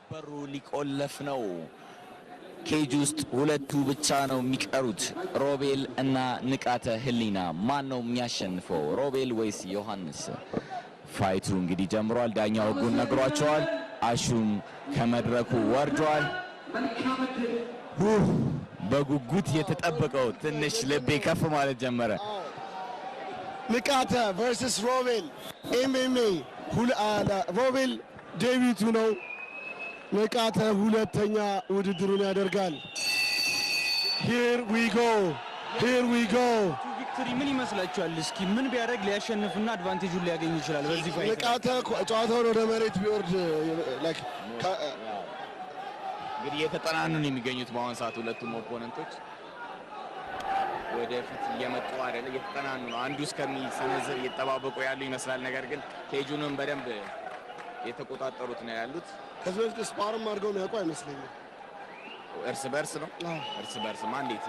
በሩ ሊቆለፍ ነው ኬጅ ውስጥ ሁለቱ ብቻ ነው የሚቀሩት ሮቤል እና ንቃተ ህሊና ማን ነው የሚያሸንፈው ሮቤል ወይስ ዮሐንስ ፋይቱ እንግዲህ ጀምሯል ዳኛው ህጉን ነግሯቸዋል አሹም ከመድረኩ ወርዷል በጉጉት የተጠበቀው ትንሽ ልቤ ከፍ ማለት ጀመረ ንቃተ versus ሮቤል MMA ሮቤል ዴቪቱ ነው ንቃተ ሁለተኛ ውድድሩን ያደርጋል here we go ቪክቶሪ ምን ይመስላችኋል እስኪ ምን ቢያደርግ ሊያሸንፍና አድቫንቴጁን ሊያገኝ ይችላል በዚህ ፋይት ንቃተ ጨዋታውን ወደ መሬት ቢወርድ ላይክ እንግዲህ የተጠናኑ ነው የሚገኙት በአሁን ሰዓት ሁለቱም ኦፖነንቶች ወደፊት እየመጡ አይደለ የተጠናኑ ነው አንዱ እስከሚሰነዝር እየተጠባበቁ ያሉ ይመስላል ነገር ግን ኬጁንም በደንብ የተቆጣጠሩት ነው ያሉት ከዚህ በፊት ስፓርም አድርገው ነው ያውቁ አይመስለኝም እርስ በርስ ነው እርስ በርስ ማንዴት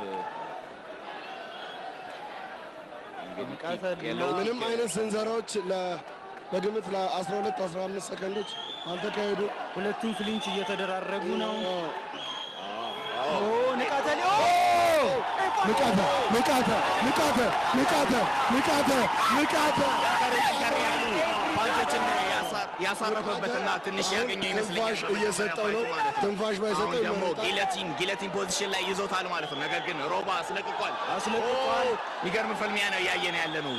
ምንም አይነት ስንዘራዎች በግምት ለ12 15 ሰከንዶች አልተካሄዱ ሁለቱም ፍሊንች እየተደራረጉ ነው ንቃተ ያሳረፈበትና ትንሽ ያገኘው ይመስለኛል እየሰጠው ነው ትንፋሽ ባይሰጠው ደግሞ ጊለቲን ፖዚሽን ላይ ይዞታል ማለት ነው ነገር ግን ሮባ አስለቅቋል የሚገርም ፍልሚያ ነው ያየን ያለ ነው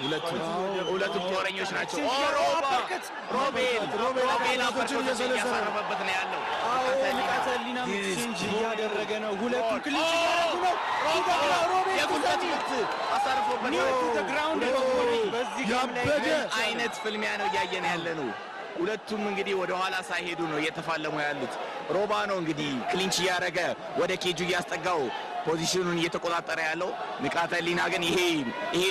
ሁለቱም ጦረኞች ናቸው ሮቤል ያሳረፈበት ነው ያለው ንቃተሊና ቼንጅ እያደረገ ነው ሁለቱም ክሊንች እያደረጉ ነው የጉልበት ምት አሳርፎበት በዚህ አይነት ፍልሚያ ነው ያየን ያለ ነው ሁለቱም እንግዲህ ወደ ኋላ ሳይሄዱ ነው እየተፋለሙ ያሉት ሮባ ነው እንግዲህ ክሊንች ያረገ ወደ ኬጁ ያስጠጋው ፖዚሽኑን እየተቆጣጠረ ያለው ንቃተሊና ግን ይሄ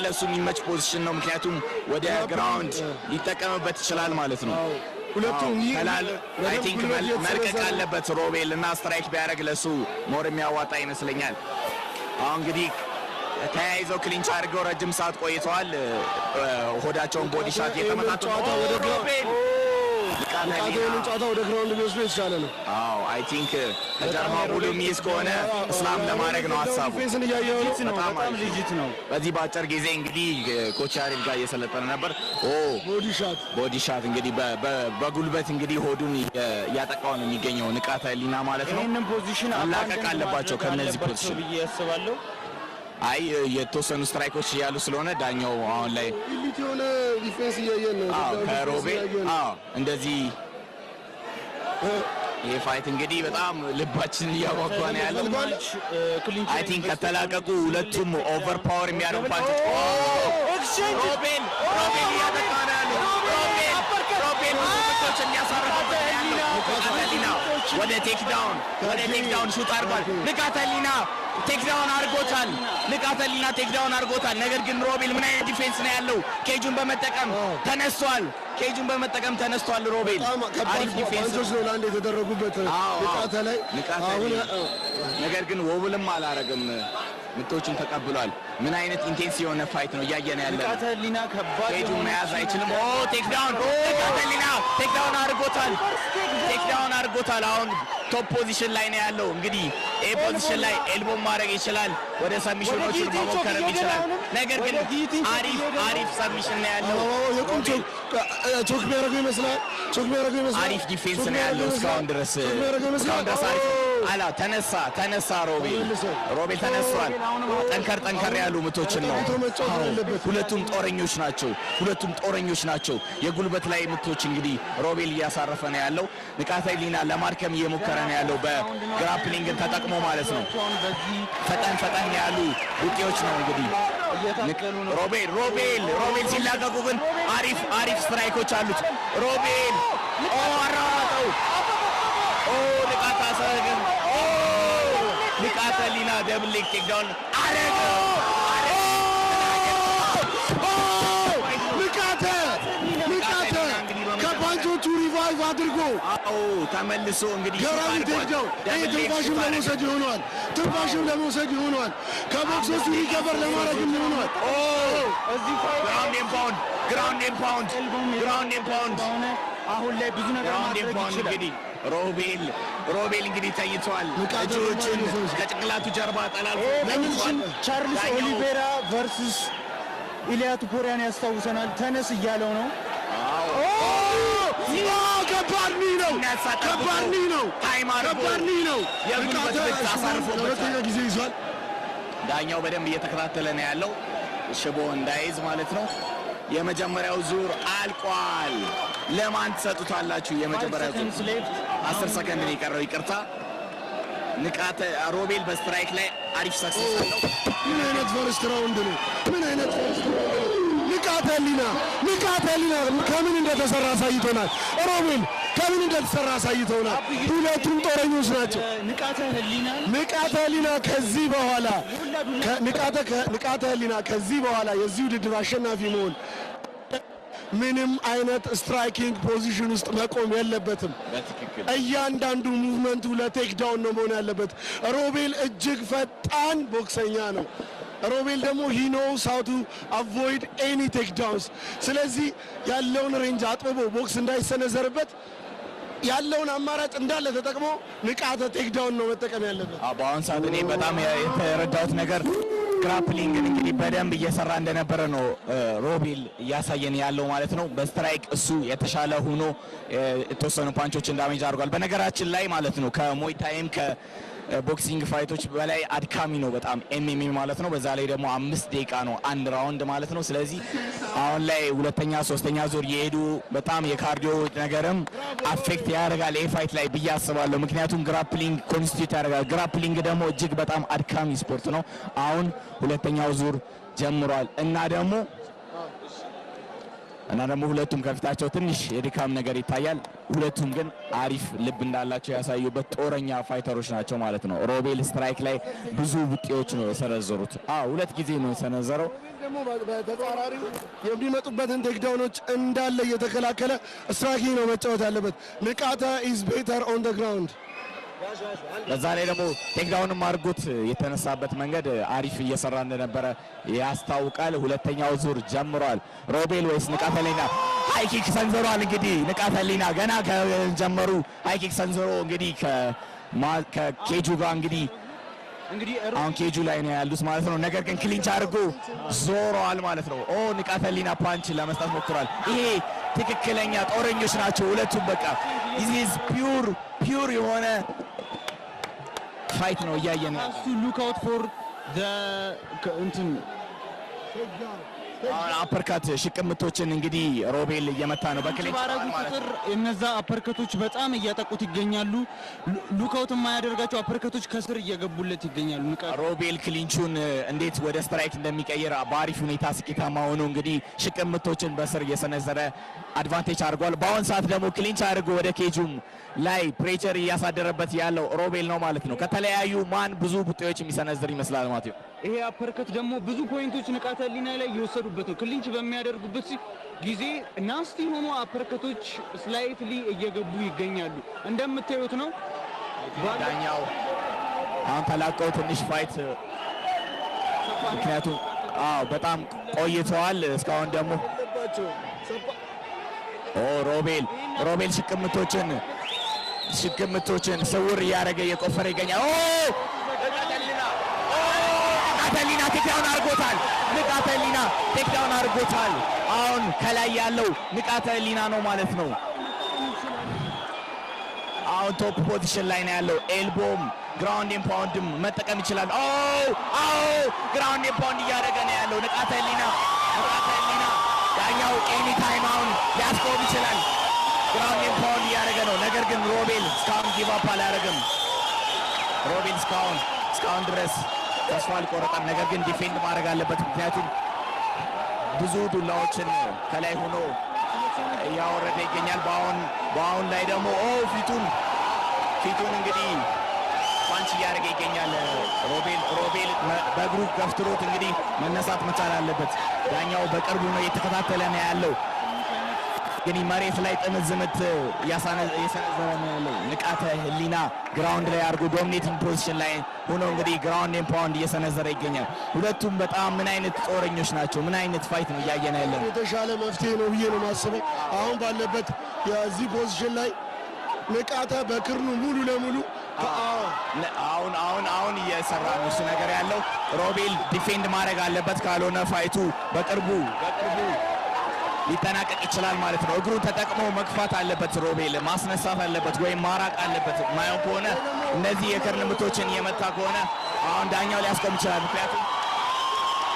ለሱ የሚመች ፖዚሽን ነው ምክንያቱም ወደ ግራውንድ ሊጠቀምበት ይችላል ማለት ነው ሁለቱም አይ ቲንክ መልቀቅ አለበት ሮቤል እና ስትራይክ ቢያደርግ ለሱ ሞር የሚያዋጣ ይመስለኛል አሁን እንግዲህ ተያይዘው ክሊንች አድርገው ረጅም ሰዓት ቆይተዋል ሆዳቸውን ቦዲ ሻት የተመታቱ ወደ ግራውንድ ቢወስዱ ይችላል ነው አዎ አይ ቲንክ ከጀርባ ሙሉ ሚስ ከሆነ እስላም ለማድረግ ነው ሐሳቡ ፌስን እያየው በጣም ልጅት ነው በዚህ ባጭር ጊዜ እንግዲህ ኮች ያሪል ጋር እየሰለጠነ ነበር ቦዲ ሻት እንግዲህ በጉልበት እንግዲህ ሆዱን ያጠቃው ነው የሚገኘው ንቃተሊና ማለት ነው ይሄንን ፖዚሽን አላቀቅ አለባቸው ከነዚህ ፖዚሽን ብዬ ያስባለሁ አይ የተወሰኑ ስትራይኮች ያሉ ስለሆነ ዳኛው አሁን ላይ ኢሊት የሆነ ዲፌንስ እያየን ነው ከሮቤል እንደዚህ ይሄ ፋይት እንግዲህ በጣም ልባችን እያጓጓ ነው ያለው አይ ቲንክ ከተላቀቁ ሁለቱም ኦቨር ፓወር የሚያደርጉ ፋይቶች ሮቤል ያጠቃ ነው ያለው ሮቤል ብዙዎች የሚያሳርፉበት ያለው ወደ ቴክዳውን ሹት አድርጓል ንቃተሊና ቴክዳውን አድርጎታል ነገር ግን ሮቤል ምን አይነት ዲፌንስ ነው ያለው ኬጁን በመጠቀም ተነስቷል ሮቤል አሪፍ ዲፌንስ ነው ለአንድ የተደረጉበት ንቃተ ላይ ነገር ግን ወብልም አላረገም ምቶችን ተቀብሏል ምን አይነት ኢንቴንስ የሆነ ፋይት ነው ያያየን ያለው ንቃተሊና ከባድ ኬጁን መያዝ አይችልም ቴክዳውን ንቃተሊና አድርጎታል አሁን ቶፕ ፖዚሽን ላይ ነው ያለው እንግዲህ ኤ ፖዚሽን ላይ ኤልቦ ማድረግ ይችላል ወደ ሰሚሽኖች መሞከር ይችላል ነገር ግን አሪፍ ሰሚሽን ነው ያለው ቾክ ቢያደርገው ይመስላል አሪፍ ዲፌንስ ነው ያለው እስካሁን ድረስ አሪፍ አላ ተነሳ ሮቤል ተነስቷል ጠንከር ያሉ ምቶችን ነው ሁለቱም ጦረኞች ናቸው የጉልበት ላይ ምቶች እንግዲህ ሮቤል እያሳረፈ ነው ያለው ንቃተሊና ለማርከም እየሞከረ ነው ያለው በግራፕሊንግ ተጠቅሞ ማለት ነው ፈጠን ያሉ ውጤዎች ነው እንግዲህ ሮቤል ሲላቀቁ ግን አሪፍ ስትራይኮች አሉት ሮቤል አራራተው ንቃተሊና ደብል ሌግ ቴክዳውን አረገ ንቃተ ከፓንቾቹ ሪቫይቭ አድርጎ ተመልሶ እንግዲህ ገራሚ ቴክዳውን ትንፋሽም ለመውሰድ ይሆናል ከቦክሶቹ ሪከቨር ለማድረግም ይሆናል ግራውንድ ኤንድ ፓውንድ አሁን ላይ ብዙ ነገር ማድረግ ይችላል። እንግዲህ ሮቤል እንግዲህ ተይቷል። እጆቹን ከጭንቅላቱ ጀርባ ጠላልፎ ቻርልስ ኦሊቬራ ቨርሰስ ኢሊያ ቱፖሪያን ያስታውሰናል። ተነስ እያለው ነው። ከባድ ነው። ሁለተኛ ጊዜ ይዟል። ዳኛው በደንብ እየተከታተለ ነው ያለው ሽቦ እንዳይዝ ማለት ነው። የመጀመሪያው ዙር አልቋል። ለማን ትሰጡታላችሁ? የመጀመሪያው ዙር 10 ሰከንድ ነው የቀረው። ይቅርታ ንቃተ ሮቤል በስትራይክ ላይ አሪፍ ሰክሰስ አለው። ምን አይነት ፈርስት ራውንድ ነው? ንቃተ ህሊና ከምን እንደተሰራ አሳይቶናል። ሮቤል ከምን እንደተሰራ አሳይቶናል። ሁለቱም ጦረኞች ናቸው። ንቃተ ህሊና ከዚህ በኋላ ከዚህ በኋላ የዚህ ውድድር አሸናፊ መሆን ምንም አይነት ስትራይኪንግ ፖዚሽን ውስጥ መቆም የለበትም። እያንዳንዱ ሙቭመንቱ ለቴክ ዳውን ነው መሆን ያለበት። ሮቤል እጅግ ፈጣን ቦክሰኛ ነው። ሮቤል ደግሞ he knows how to avoid any takedowns። ስለዚህ ያለውን ሬንጅ አጥብቦ ቦክስ እንዳይሰነዘርበት ያለውን አማራጭ እንዳለ ተጠቅሞ ንቃተ ቴክዳውን ነው መጠቀም ያለበት። በአሁን ሰዓት እኔ በጣም የተረዳሁት ነገር ግራፕሊንግን እንግዲህ በደንብ እየሰራ እንደነበረ ነው ሮቤል እያሳየን ያለው ማለት ነው። በስትራይክ እሱ የተሻለ ሆኖ የተወሰኑ ፓንቾችን ዳሜጅ አድርጓል። በነገራችን ላይ ማለት ነው ከሞይታይም ቦክሲንግ ፋይቶች በላይ አድካሚ ነው በጣም ኤምኤምኤ ማለት ነው። በዛ ላይ ደግሞ 5 ደቂቃ ነው አንድ ራውንድ ማለት ነው። ስለዚህ አሁን ላይ ሁለተኛ ሶስተኛ ዙር የሄዱ በጣም የካርዲዮ ነገርም አፌክት ያደርጋል ይሄ ፋይት ላይ ብዬ አስባለሁ። ምክንያቱም ግራፕሊንግ ኮንስቲቲዩት ያደርጋል። ግራፕሊንግ ደግሞ እጅግ በጣም አድካሚ ስፖርት ነው። አሁን ሁለተኛው ዙር ጀምሯል እና ደግሞ ሁለቱም ከፊታቸው ትንሽ የድካም ነገር ይታያል። ሁለቱም ግን አሪፍ ልብ እንዳላቸው ያሳዩበት ጦረኛ ፋይተሮች ናቸው ማለት ነው። ሮቤል ስትራይክ ላይ ብዙ ውጤቶች ነው የሰነዘሩት። ሁለት ጊዜ ነው የሰነዘረው። ደግሞ በተጻራሪው የሚመጡበትን ቴክዳውኖች እንዳለ እየተከላከለ ስትራይኪንግ ነው መጫወት ያለበት። ንቃተ ኢዝ ቤተር ኦን ዘ ግራውንድ። በዛ ላይ ደግሞ ቴክዳውንም አድርጎት የተነሳበት መንገድ አሪፍ እየሰራ እንደነበረ ያስታውቃል። ሁለተኛው ዙር ጀምሯል። ሮቤል ወይስ ንቃተ ህሊና? ሃይኪክ ሰንዝሯል። እንግዲህ ንቃተ ህሊና ገና ከጀመሩ ሃይኪክ ሰንዝሮ እንግዲህ ከኬጁ ጋር እንግዲህ አሁን ኬጁ ላይ ነው ያሉት ማለት ነው። ነገር ግን ክሊንች አድርጎ ዞሯል ማለት ነው። ንቃተ ህሊና ፓንች ለመስጠት ሞክሯል። ይሄ ትክክለኛ ጦረኞች ናቸው ሁለቱም። በቃ ዚስ ፒውር የሆነ ፋይት ነው እያየን እሱ ሉክ አውት ፎር አፐርካት ሽቅምቶችን እንግዲህ ሮቤል እየመታ ነው በክሊንች ቁጥር እነዛ አፐርከቶች በጣም እያጠቁት ይገኛሉ። ሉካውት የማያደርጋቸው አፐርከቶች ከስር እየገቡለት ይገኛሉ። ሮቤል ክሊንቹን እንዴት ወደ ስትራይክ እንደሚቀይር በአሪፍ ሁኔታ ስኬታማ ሆኖ እንግዲህ ሽቅምቶችን በስር እየሰነዘረ አድቫንቴጅ አድርጓል። በአሁን ሰዓት ደግሞ ክሊንች አድርጎ ወደ ኬጁም ላይ ፕሬቸር እያሳደረበት ያለው ሮቤል ነው ማለት ነው። ከተለያዩ ማን ብዙ ቡጤዎች የሚሰነዝር ይመስላል ማለት ነው። ይሄ አፐርከት ደግሞ ብዙ ፖይንቶች ንቃተ ህሊና ላይ እየወሰዱበት ነው። ክሊንች በሚያደርጉበት ጊዜ ናስቲ ሆኖ አፐርከቶች ስላይትሊ እየገቡ ይገኛሉ። እንደምታዩት ነው። ዳኛው አሁን ተላቀው ትንሽ ፋይት ምክንያቱም በጣም ቆይተዋል። እስካሁን ደግሞ ሮቤል ሽቅምቶችን ስውር እያደረገ እየቆፈረ ይገኛል። ንቃተ ህሊና ቴክዳውን አድርጎታል። አሁን ከላይ ያለው ንቃተ ህሊና ነው ማለት ነው። አሁን ቶፕ ፖዚሽን ላይ ነው ያለው። ኤልቦም ግራውንድ ኤንድ ፓውንድም መጠቀም ይችላል። ግራውንድ ኤንድ ፓውንድ እያደረገ ነው ያለው ንቃተ ህሊና። ዳኛው ኤኒ ታይም አሁን ሊያስቆም ይችላል። ግራውንድ ኤንድ ፓውንድ እያደረገ ነው። ነገር ግን ሮቤል እስካሁን ጊቭ አፕ አላደረገም። ሮቤል እስካሁን ድረስ ተስፋ አልቆረጠም። ነገር ግን ዲፌንድ ማድረግ አለበት። ምክንያቱም ብዙ ዱላዎችን ከላይ ሆኖ እያወረደ ይገኛል። በአሁን ላይ ደግሞ ፊቱን እንግዲህ ፓንች እያደረገ ይገኛል። ሮቤል በእግሩ ገፍትሮት እንግዲህ መነሳት መቻል አለበት። ዳኛው በቅርቡ ነው እየተከታተለ ነው ያለው። ግን መሬት ላይ ጥምዝምት እየሰነዘረ ነው ያለው። ንቃተ ህሊና ግራውንድ ላይ አድርጎ ዶሚኔቲንግ ፖዚሽን ላይ ሆኖ እንግዲህ ግራውንድ ኤንድ ፓውንድ እየሰነዘረ ይገኛል። ሁለቱም በጣም ምን አይነት ጦረኞች ናቸው! ምን አይነት ፋይት ነው እያየን ያለ ነው። የተሻለ መፍትሄ ነው ብዬ ነው ማስበው። አሁን ባለበት የዚህ ፖዚሽን ላይ ንቃተ በክርኑ ሙሉ ለሙሉ አሁን እየሰራ ነው እሱ ነገር ያለው። ሮቤል ዲፌንድ ማድረግ አለበት፣ ካልሆነ ፋይቱ በቅርቡ ሊጠናቀቅ ይችላል ማለት ነው። እግሩን ተጠቅሞ መግፋት አለበት ሮቤል፣ ማስነሳት አለበት ወይም ማራቅ አለበት። ማየው ከሆነ እነዚህ የክርን ምቶችን እየመታ ከሆነ አሁን ዳኛው ሊያስቆም ይችላል። ምክንያቱም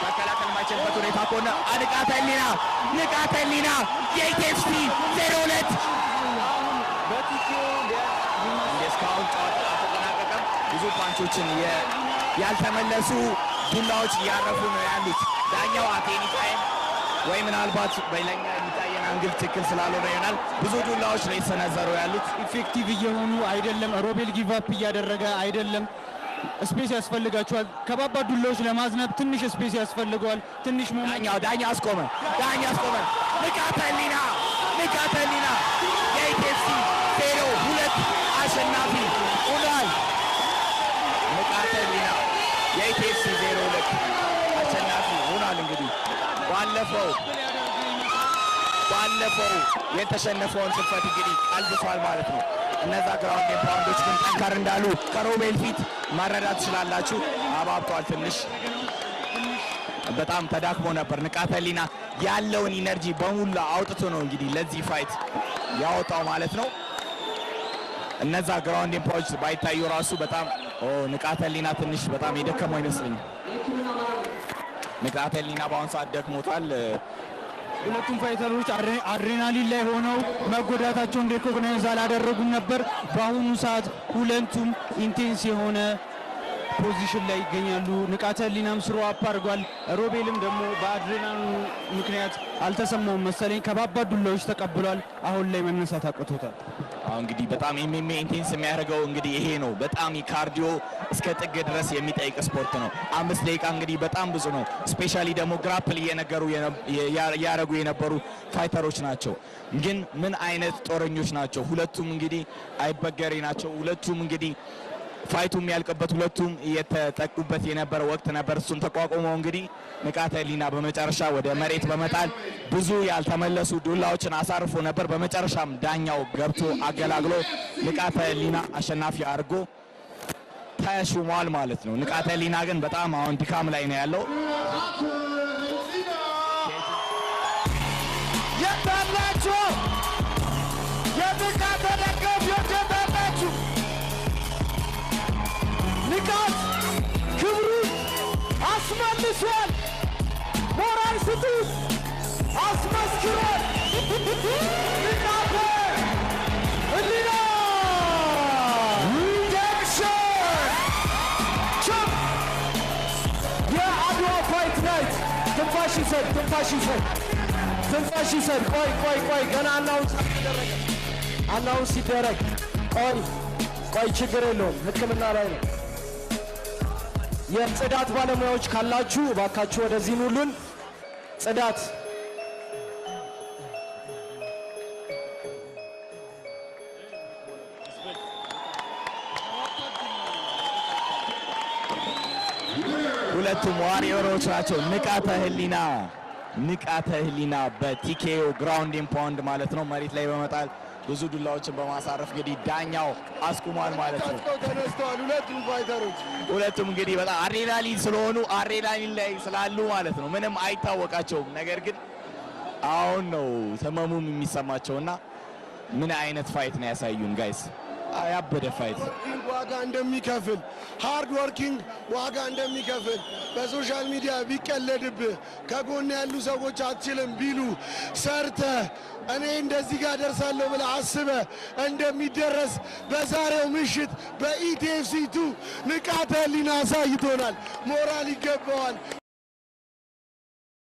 መከላከል የማይችልበት ሁኔታ ከሆነ ንቃተ ህሊና የኢቲኤፍሲ 02 እስካሁን ጨዋታ አልተጠናቀቀም። ብዙ ፓንቾችን ያልተመለሱ ዱላዎች እያረፉ ነው ያሉት። ዳኛው አቴኒ ታይም ወይ ምናልባት በሌላኛ የሚታየን አንግል ትክክል ስላልሆነ ይሆናል ብዙ ዱላዎች ላይ የተሰነዘሩ ያሉት ኢፌክቲቭ እየሆኑ አይደለም። ሮቤል ጊቭ አፕ እያደረገ አይደለም። ስፔስ ያስፈልጋቸዋል። ከባባድ ዱላዎች ለማዝነብ ትንሽ ስፔስ ያስፈልገዋል። ትንሽ ዳኛ አስቆመ። ንቃተ ህሊና የኢቲኤፍሲ 02 አሸናፊ ሆኗል። ንቃተ ህሊና የኢቲኤፍሲ 02 አሸናፊ ሆኗል። እንግዲህ ባለፈው የተሸነፈውን ሽንፈት እንግዲህ ቀልብሷል ማለት ነው። እነዛ ግራውንድ ኤንድ ፓውንዶች ግን ጠንከር እንዳሉ ከሮቤል ፊት መረዳት ትችላላችሁ። አባብቷል። ትንሽ በጣም ተዳክሞ ነበር። ንቃተ ህሊና ያለውን ኢነርጂ በሙሉ አውጥቶ ነው እንግዲህ ለዚህ ፋይት ያወጣው ማለት ነው። እነዛ ግራውንድ ኤንድ ፓውንዶች ባይታዩ ራሱ በጣም ንቃተ ህሊና ትንሽ በጣም የደከመው ይመስለኛል። ንቃተ ህሊና በአሁኑ ሰዓት ደክሞታል። ሁለቱም ፋይተሮች አድሬናሊን ላይ ሆነው መጎዳታቸውን ሪኮግናይዝ አላደረጉም ነበር። በአሁኑ ሰዓት ሁለቱም ኢንቴንስ የሆነ ፖዚሽን ላይ ይገኛሉ። ንቃተ ህሊናም ስሮ አፕ አድርጓል። ሮቤልም ደግሞ በአድሬናሉ ምክንያት አልተሰማውም መሰለኝ ከባባድ ዱላዎች ተቀብሏል። አሁን ላይ መነሳት አቅቶታል። እንግዲህ በጣም ኤምኤምኤ ኢንቴንስ የሚያደርገው እንግዲህ ይሄ ነው። በጣም ካርዲዮ እስከ ጥግ ድረስ የሚጠይቅ ስፖርት ነው። 5 ደቂቃ እንግዲህ በጣም ብዙ ነው። ስፔሻሊ ደግሞ ግራፕል እያረጉ የነበሩ ፋይተሮች ናቸው። ግን ምን አይነት ጦረኞች ናቸው! ሁለቱም እንግዲህ አይበገሬ ናቸው። ሁለቱም እንግዲህ ፋይቱ የሚያልቅበት ሁለቱም እየተጠቁበት የነበረ ወቅት ነበር። እሱን ተቋቁመው እንግዲህ ንቃተ ህሊና በመጨረሻ ወደ መሬት በመጣል ብዙ ያልተመለሱ ዱላዎችን አሳርፎ ነበር። በመጨረሻም ዳኛው ገብቶ አገላግሎ ንቃተ ህሊና አሸናፊ አድርጎ ተሹሟል ማለት ነው። ንቃተ ህሊና ግን በጣም አሁን ድካም ላይ ነው ያለው። የታላችሁ የንቃተ ደጋፊዎች የታላችሁ ንቃት ክብሩን አስመልሷል። ሞራል ስጡት። አስመስክሯል። ንቃተ ህሊና ጀክሽን የአድዋ ፋይት ናይት። ትንፋሽ ይሰድ። ቆይ ገና አናውንስ ሲደረግ ቆይ ችግር የለውም። ሕክምና ላይ ነው። የጽዳት ባለሙያዎች ካላችሁ እባካችሁ ወደዚህ ኑሉን። ጽዳት ሁለቱም ዋሪየሮች ናቸው። ንቃተ ህሊና በቲኬኦ ግራውንድ ኤንድ ፓውንድ ማለት ነው መሬት ላይ በመጣል ብዙ ዱላዎችን በማሳረፍ እንግዲህ ዳኛው አስቁሟል ማለት ነው። ተነስተዋል ሁለቱም ፋይተሮች። ሁለቱም እንግዲህ በጣም አድሬናሊን ላይ ስላሉ ማለት ነው ምንም አይታወቃቸውም። ነገር ግን አሁን ነው ህመሙም የሚሰማቸውና ምን አይነት ፋይት ነው ያሳዩን ጋይስ። ያበደ ፋይት ዋጋ እንደሚከፍል ሃርድ ወርኪንግ ዋጋ እንደሚከፍል በሶሻል ሚዲያ ቢቀለድብህ ከጎን ያሉ ሰዎች አትችልም ቢሉ ሰርተ እኔ እንደዚህ ጋር ደርሳለሁ ብለህ አስበህ እንደሚደረስ በዛሬው ምሽት በኢቲኤፍሲ 2 ንቃተ ህሊና አሳይቶናል። ሞራል ይገባዋል።